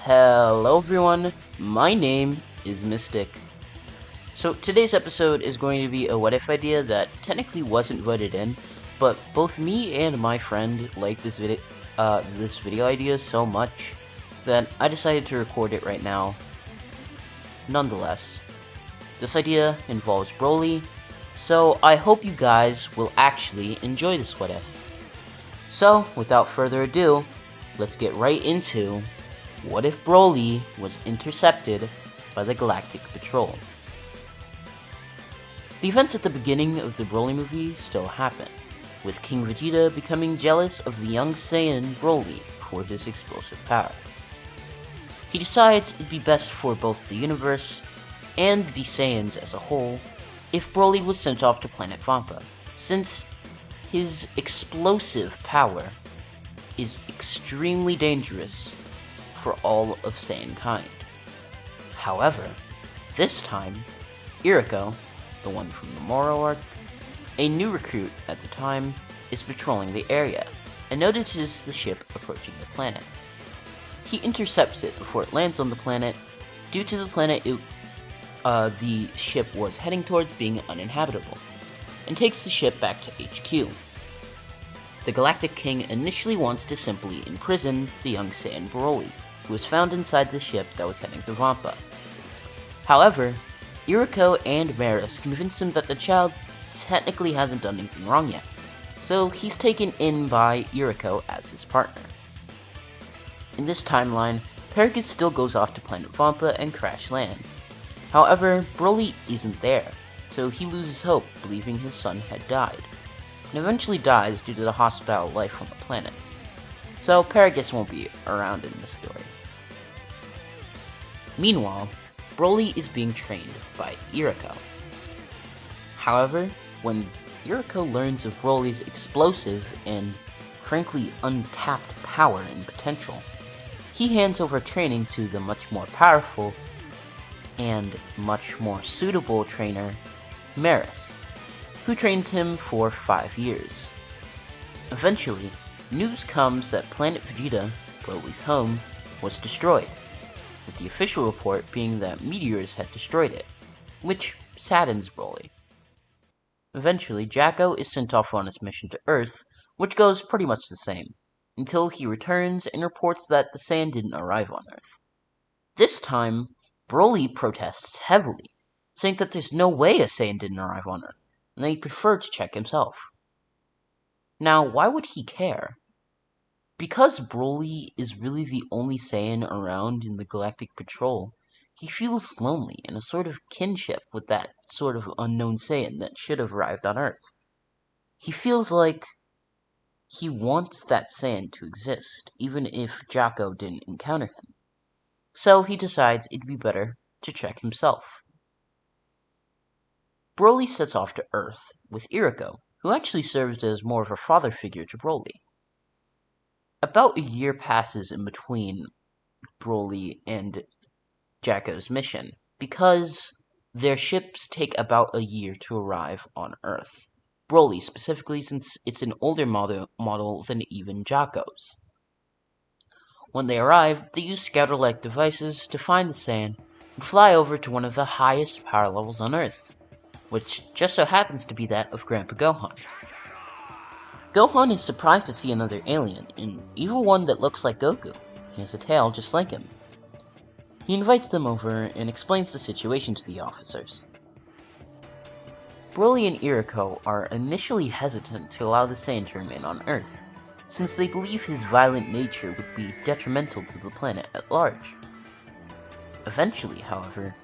Hello everyone, my name is Mystic. So today's episode is going to be a what if idea that technically wasn't voted in, but both me and my friend liked this video idea so much that I decided to record it right now. Nonetheless, this idea involves BROLY, so I hope you guys will actually enjoy this what if. So, without further ado, let's get right into what if BROLY was intercepted by the Galactic Patrol. The events at the beginning of the BROLY movie still happen, with King Vegeta becoming jealous of the young Saiyan BROLY for his explosive power. He decides it'd be best for both the universe and the Saiyans as a whole if BROLY was sent off to planet Vampa, since his explosive power is extremely dangerous for all of Saiyan kind. However, this time, Irico, the one from the Moro arc, a new recruit at the time, is patrolling the area and notices the ship approaching the planet. He intercepts it before it lands on the planet, due to the planet the ship was heading towards being uninhabitable, and takes the ship back to HQ. The Galactic King initially wants to simply imprison the young Saiyan BROLY, who was found inside the ship that was heading to Vampa. However, Irico and Maris convince him that the child technically hasn't done anything wrong yet, so he's taken in by Irico as his partner. In this timeline, Paragus still goes off to planet Vampa and crash lands. However, BROLY isn't there, so he loses hope, believing his son had died, and eventually dies due to the hostile life on the planet. So Paragus won't be around in this story. Meanwhile, BROLY is being trained by Irico. However, when Irico learns of BROLY's explosive and frankly untapped power and potential, he hands over training to the much more powerful and much more suitable trainer, Maris, who trains him for 5 years. Eventually, news comes that Planet Vegeta, BROLY's home, was destroyed, with the official report being that meteors had destroyed it, which saddens BROLY. Eventually, Jacko is sent off on his mission to Earth, which goes pretty much the same, until he returns and reports that the Saiyan didn't arrive on Earth. This time, BROLY protests heavily, saying that there's no way a Saiyan didn't arrive on Earth, and that he'd prefer to check himself. Now, why would he care? Because BROLY is really the only Saiyan around in the Galactic Patrol, he feels lonely and a sort of kinship with that sort of unknown Saiyan that should have arrived on Earth. He feels like he wants that Saiyan to exist, even if Jacko didn't encounter him. So he decides it'd be better to check himself. BROLY sets off to Earth with Irico, who actually serves as more of a father figure to BROLY. About a year passes in between BROLY and Jacko's mission, because their ships take about a year to arrive on Earth. BROLY specifically, since it's an older model than even Jacko's. When they arrive, they use scouter-like devices to find the Saiyan and fly over to one of the highest power levels on Earth, which just so happens to be that of Grandpa Gohan. Gohan is surprised to see another alien, an evil one that looks like Goku. He has a tail just like him. He invites them over and explains the situation to the officers. BROLY and Irico are initially hesitant to allow the Saiyan to remain on Earth, since they believe his violent nature would be detrimental to the planet at large. Eventually, however,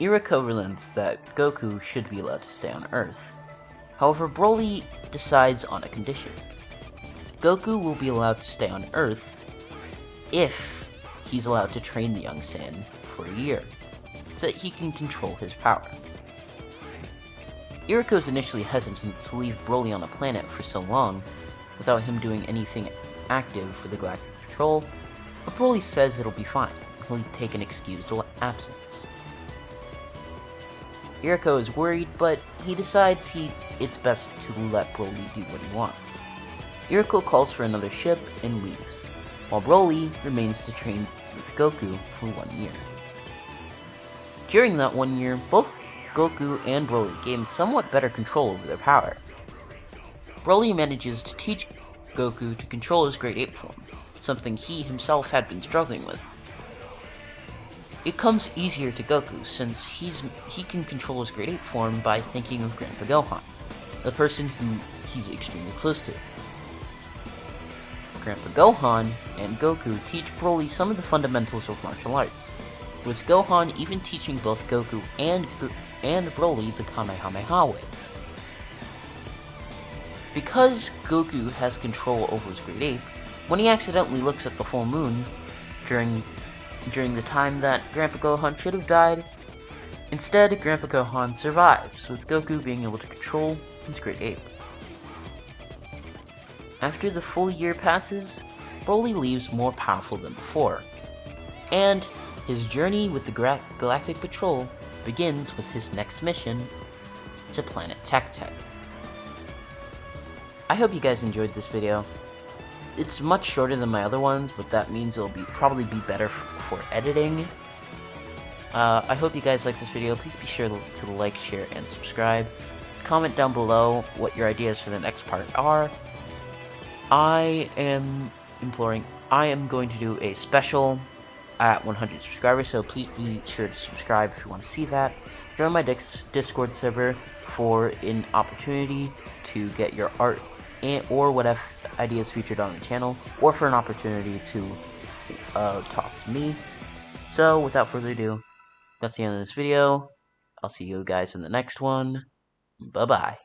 Irico relents that Goku should be allowed to stay on Earth. However, BROLY decides on a condition. Goku will be allowed to stay on Earth if he's allowed to train the young Saiyan for a year, so that he can control his power. Irico is initially hesitant to leave BROLY on a planet for so long, without him doing anything active for the Galactic Patrol, but BROLY says it'll be fine. He'll take an excused absence. Irico is worried, but he decides it's best to let BROLY do what he wants. Irico calls for another ship and leaves. while Broly remains to train with Goku for 1 year. During that 1 year, both Goku and Broly gain somewhat better control over their power. Broly manages to teach Goku to control his Great Ape form, something he himself had been struggling with. It comes easier to Goku since he can control his Great Ape form by thinking of Grandpa Gohan, the person who he's extremely close to. Grandpa Gohan and Goku teach Broly some of the fundamentals of martial arts, with Gohan even teaching both Goku and Broly the Kamehameha wave. Because Goku has control over his Great Ape, when he accidentally looks at the full moon during the time that Grandpa Gohan should have died, instead Grandpa Gohan survives, with Goku being able to control his Great Ape. After the full year passes, Broly leaves more powerful than before, and his journey with the Galactic Patrol begins with his next mission to planet Tech. I hope you guys enjoyed this video. It's much shorter than my other ones, but that means it'll probably be better for editing. I hope you guys like this video. Please be sure to like, share, and subscribe. Comment down below what your ideas for the next part are. I am going to do a special at 100 subscribers, so please be sure to subscribe if you want to see that. Join my Discord server for an opportunity to get your art or whatever ideas featured on the channel, or for an opportunity to talk to me. So without further ado, that's the end of this video. I'll see you guys in the next one. Bye bye.